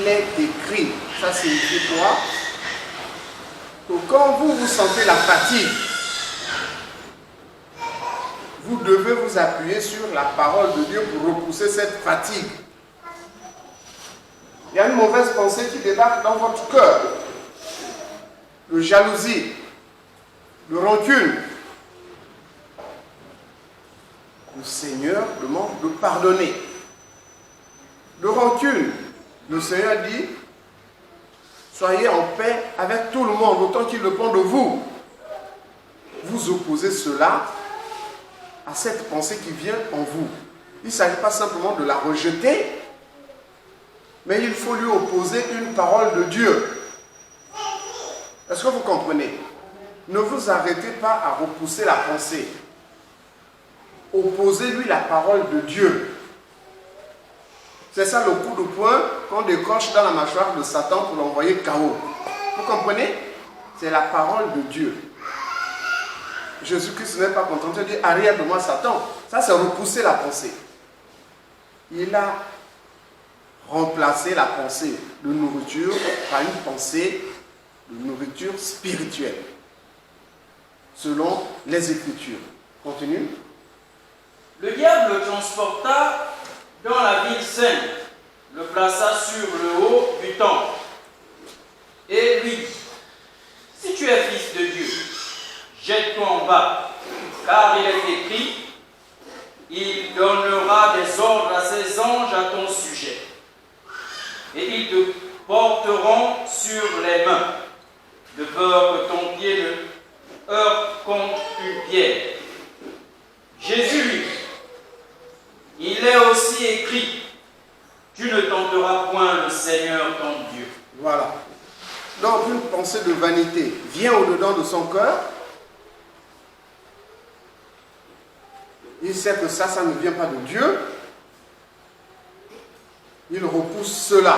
est écrit. Ça signifie quoi? Que quand vous vous sentez la fatigue, vous devez vous appuyer sur la parole de Dieu pour repousser cette fatigue. Il y a une mauvaise pensée qui débarque dans votre cœur. De jalousie, de rancune. Le Seigneur demande de pardonner. De rancune, le Seigneur dit, soyez en paix avec tout le monde, autant qu'il dépend de vous. Vous opposez cela à cette pensée qui vient en vous. Il ne s'agit pas simplement de la rejeter, mais il faut lui opposer une parole de Dieu. Est-ce que vous comprenez? Ne vous arrêtez pas à repousser la pensée. Opposez-lui la parole de Dieu. C'est ça le coup de poing qu'on décroche dans la mâchoire de Satan pour l'envoyer KO. Vous comprenez? C'est la parole de Dieu. Jésus-Christ n'est pas content de dire arrière de moi Satan. Ça c'est repousser la pensée. Il a remplacé la pensée de nourriture par une pensée de nourriture spirituelle. Selon les Écritures. Continue. Le diable le transporta dans la ville sainte, le plaça sur le haut du temple et lui dit, si tu es fils de Dieu, jette-toi en bas, car il est écrit, il donnera des ordres à ses anges à ton sujet, et ils te porteront sur les mains, de peur que ton pied ne heurte contre une pierre. Jésus lui dit, il est aussi écrit, tu ne tenteras point le Seigneur ton Dieu. Voilà. Donc une pensée de vanité vient au-dedans de son cœur. Il sait que ça ne vient pas de Dieu. Il repousse cela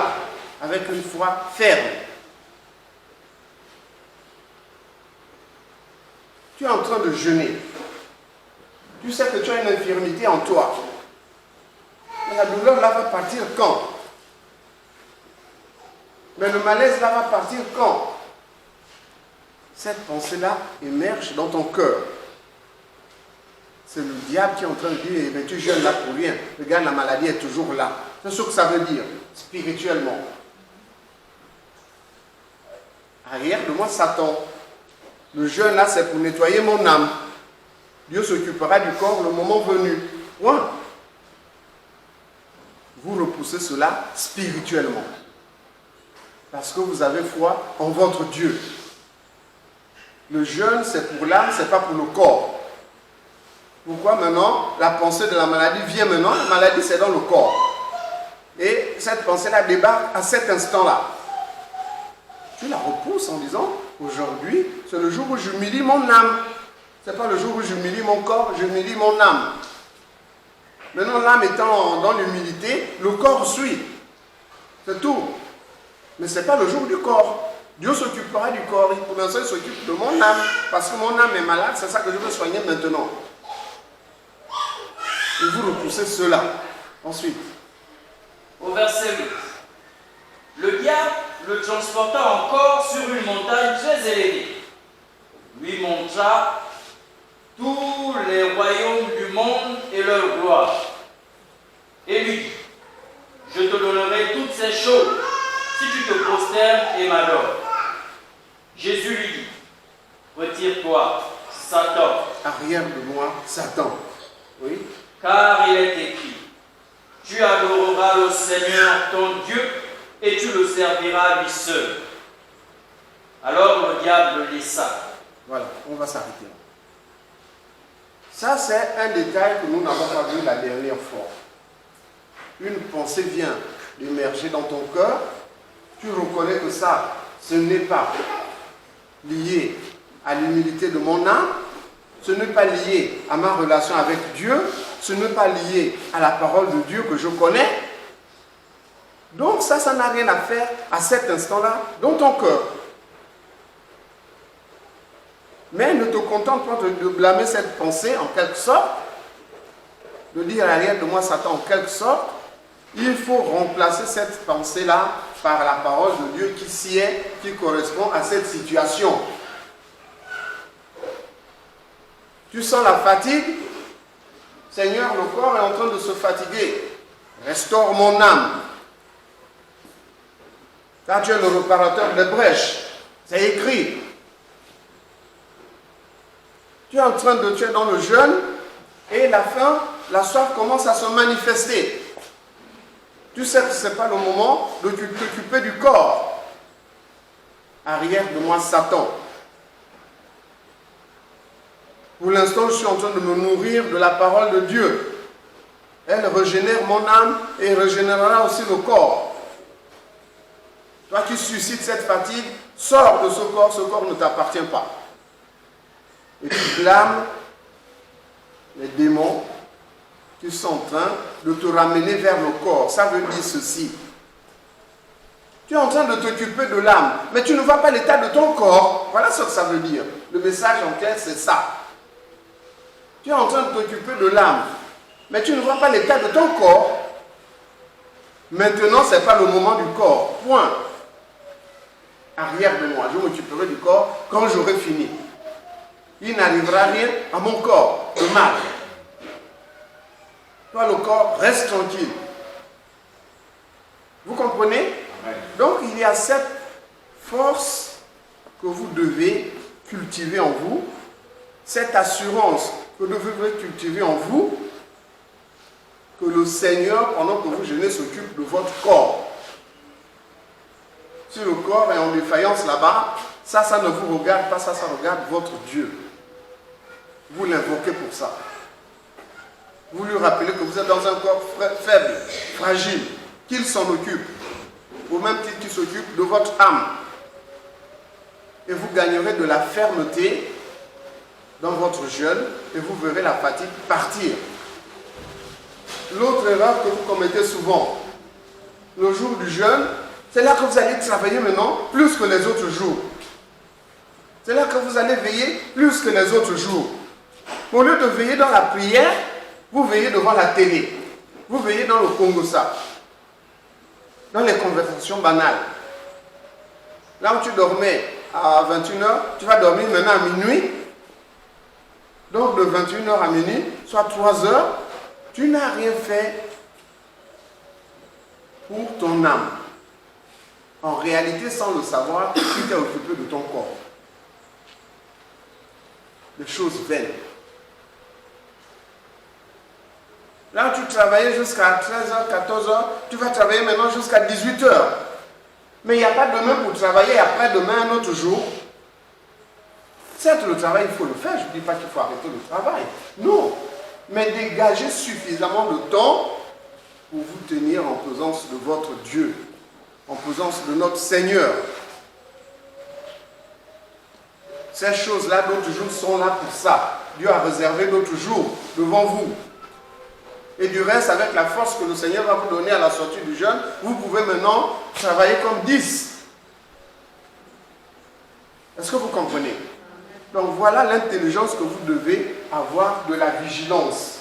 avec une foi ferme. Tu es en train de jeûner. Tu sais que tu as une infirmité en toi. Mais la douleur là va partir quand? Mais le malaise là va partir quand? Cette pensée-là émerge dans ton cœur. C'est le diable qui est en train de dire, mais tu jeûnes là pour rien. Regarde, la maladie est toujours là. C'est ce que ça veut dire, spirituellement. Arrière de moi, Satan. Le jeûne là, c'est pour nettoyer mon âme. Dieu s'occupera du corps le moment venu. Ouais. Vous repoussez cela spirituellement. Parce que vous avez foi en votre Dieu. Le jeûne, c'est pour l'âme, c'est pas pour le corps. Pourquoi maintenant la pensée de la maladie vient maintenant? La maladie, c'est dans le corps. Et cette pensée-là débarque à cet instant-là. Tu la repousses en disant, aujourd'hui, c'est le jour où j'humilie mon âme. Ce n'est pas le jour où j'humilie mon corps, j'humilie mon âme. Maintenant, l'âme étant dans l'humilité, le corps suit. C'est tout. Mais ce n'est pas le jour du corps. Dieu s'occupera du corps. Pour l'instant, il s'occupe de mon âme. Parce que mon âme est malade, c'est ça que je veux soigner maintenant. Et vous repoussez cela. Ensuite. Au verset 8. Le diable le transporta encore sur une montagne très élevée. Lui montra tous les royaumes du monde et leur gloire. Et lui dit, je te donnerai toutes ces choses si tu te prosternes et m'adores. Jésus lui dit, retire-toi, Satan. Arrière de moi, Satan. Oui. Car il est écrit, tu adoreras le Seigneur ton Dieu et tu le serviras lui seul. Alors le diable le laissa. Voilà, on va s'arrêter là. Ça, c'est un détail que nous n'avons pas vu la dernière fois. Une pensée vient d'émerger dans ton cœur. Tu reconnais que ça, ce n'est pas lié à l'humilité de mon âme. Ce n'est pas lié à ma relation avec Dieu. Ce n'est pas lié à la parole de Dieu que je connais. Donc ça n'a rien à faire à cet instant-là dans ton cœur. Mais ne te contente pas de blâmer cette pensée en quelque sorte, de dire arrière de moi Satan en quelque sorte. Il faut remplacer cette pensée-là par la parole de Dieu qui sied, qui correspond à cette situation. Tu sens la fatigue? Seigneur, le corps est en train de se fatiguer. Restaure mon âme. Car tu es le réparateur des brèches. C'est écrit. Tu es dans le jeûne et la faim, la soif commence à se manifester. Tu sais que ce n'est pas le moment de t'occuper du corps. Arrière de moi, Satan. Pour l'instant, je suis en train de me nourrir de la parole de Dieu. Elle régénère mon âme et régénérera aussi le corps. Toi qui suscites cette fatigue, sors de ce corps ne t'appartient pas. Et tu blâmes les démons qui sont en train de te ramener vers le corps. Ça veut dire ceci. Tu es en train de t'occuper de l'âme, mais tu ne vois pas l'état de ton corps. Voilà ce que ça veut dire. Le message en clair, c'est ça. Tu es en train de t'occuper de l'âme, mais tu ne vois pas l'état de ton corps. Maintenant, ce n'est pas le moment du corps. Point. Arrière de moi, je m'occuperai du corps quand j'aurai fini. Il n'arrivera rien à mon corps de mal. Toi, le corps, reste tranquille. Vous comprenez? Donc, il y a cette force que vous devez cultiver en vous, cette assurance que vous devez cultiver en vous, que le Seigneur, pendant que vous jeûnez, s'occupe de votre corps. Si le corps est en défaillance là-bas, ça ne vous regarde pas, ça regarde votre Dieu. Vous l'invoquez pour ça. Vous lui rappelez que vous êtes dans un corps faible, fragile, qu'il s'en occupe, au même titre qu'il s'occupe de votre âme. Et vous gagnerez de la fermeté dans votre jeûne et vous verrez la fatigue partir. L'autre erreur que vous commettez souvent, le jour du jeûne, c'est là que vous allez travailler maintenant plus que les autres jours. C'est là que vous allez veiller plus que les autres jours. Au lieu de veiller dans la prière, vous veillez devant la télé. Vous veillez dans le Congo-ça. Dans les conversations banales. Là où tu dormais à 21h, tu vas dormir maintenant à minuit. Donc de 21h à minuit, soit 3h, tu n'as rien fait pour ton âme. En réalité, sans le savoir, tu t'es occupé de ton corps. Des choses vaines. Là où tu travaillais jusqu'à 13h, 14h, tu vas travailler maintenant jusqu'à 18h. Mais il n'y a pas demain pour travailler et après-demain un autre jour. Certes, le travail, il faut le faire. Je ne dis pas qu'il faut arrêter le travail. Non. Mais dégagez suffisamment de temps pour vous tenir en présence de votre Dieu, en présence de notre Seigneur. Ces choses-là, d'autres jours sont là pour ça. Dieu a réservé d'autres jours devant vous. Et du reste, avec la force que le Seigneur va vous donner à la sortie du jeûne, vous pouvez maintenant travailler comme 10. Est-ce que vous comprenez? Donc voilà l'intelligence que vous devez avoir de la vigilance.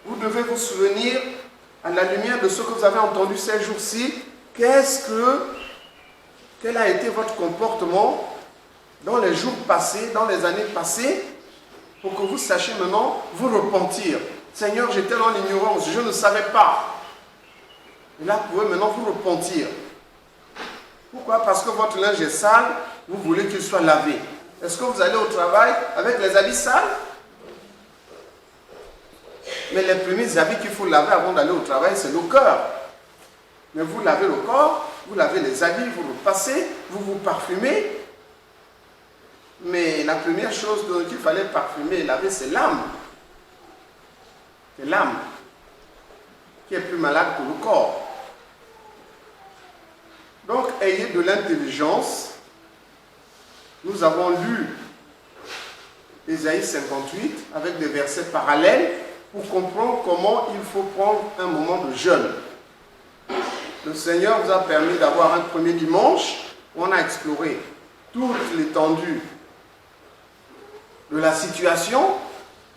Vous devez vous souvenir, à la lumière de ce que vous avez entendu ces jours-ci, quel a été votre comportement dans les jours passés, dans les années passées, pour que vous sachiez maintenant vous repentir. Seigneur, j'étais dans l'ignorance, je ne savais pas. Et là, vous pouvez maintenant vous repentir. Pourquoi? Parce que votre linge est sale, vous voulez qu'il soit lavé. Est-ce que vous allez au travail avec les habits sales? Mais les premiers habits qu'il faut laver avant d'aller au travail, c'est le cœur. Mais vous lavez le corps, vous lavez les habits, vous repassez, vous vous parfumez. Mais la première chose qu'il fallait parfumer et laver, c'est l'âme. C'est l'âme qui est plus malade que le corps. Donc, ayez de l'intelligence. Nous avons lu Ésaïe 58 avec des versets parallèles pour comprendre comment il faut prendre un moment de jeûne. Le Seigneur vous a permis d'avoir un premier dimanche où on a exploré toute l'étendue de la situation.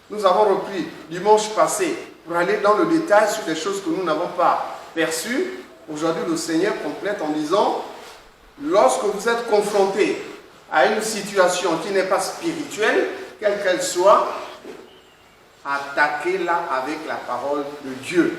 Nous avons repris dimanche passé pour aller dans le détail sur des choses que nous n'avons pas perçues. Aujourd'hui, le Seigneur complète en disant, lorsque vous êtes confronté à une situation qui n'est pas spirituelle, quelle qu'elle soit, attaquez-la avec la parole de Dieu.